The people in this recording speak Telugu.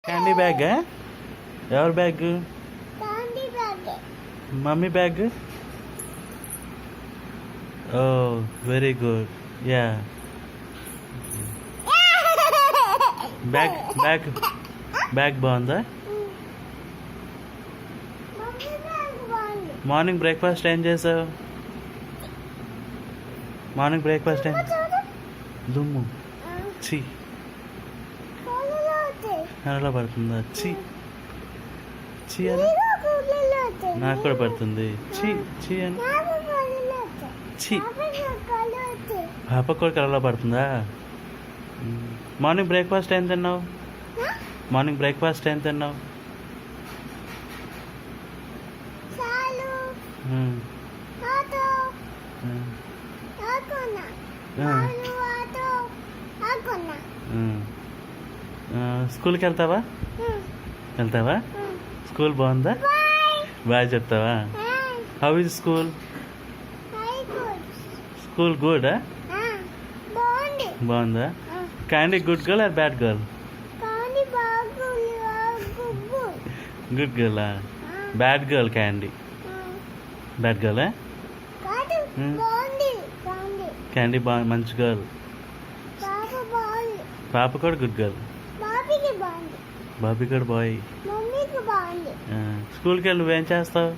క్యాండీ బ్యాగ్ ఎవరి bag? Mummy bag. Oh very good. Yeah bag bag bag బాగుందా? మార్నింగ్ బ్రేక్ఫాస్ట్ ఏం చేసావు? మార్నింగ్ బ్రేక్ఫాస్ట్ ఏం? దుమ్ము చి అలా పడుతుందా? చి చి అని నాకు కూడా పడుతుంది. చి చి అని చి పాప కూడా కలలో పడుతుందా? మార్నింగ్ బ్రేక్ఫాస్ట్ ఏం తిన్నావు? మార్నింగ్ బ్రేక్ఫాస్ట్ ఏం తిన్నావు? స్కూల్కి వెళ్తావా? స్కూల్ బాగుందా? బాగా చెప్తావా? How is school? School good. బాగుందా? Candy good girl or bad girl? Good girl. Bad girl Candy. Bad girl. Candy బాగా మంచి గర్ల్. పాప కూడా గుడ్ గర్ల్. బాబీ కూడా బాయ్. స్కూల్కి వెళ్ళి నువ్వేం చేస్తావు?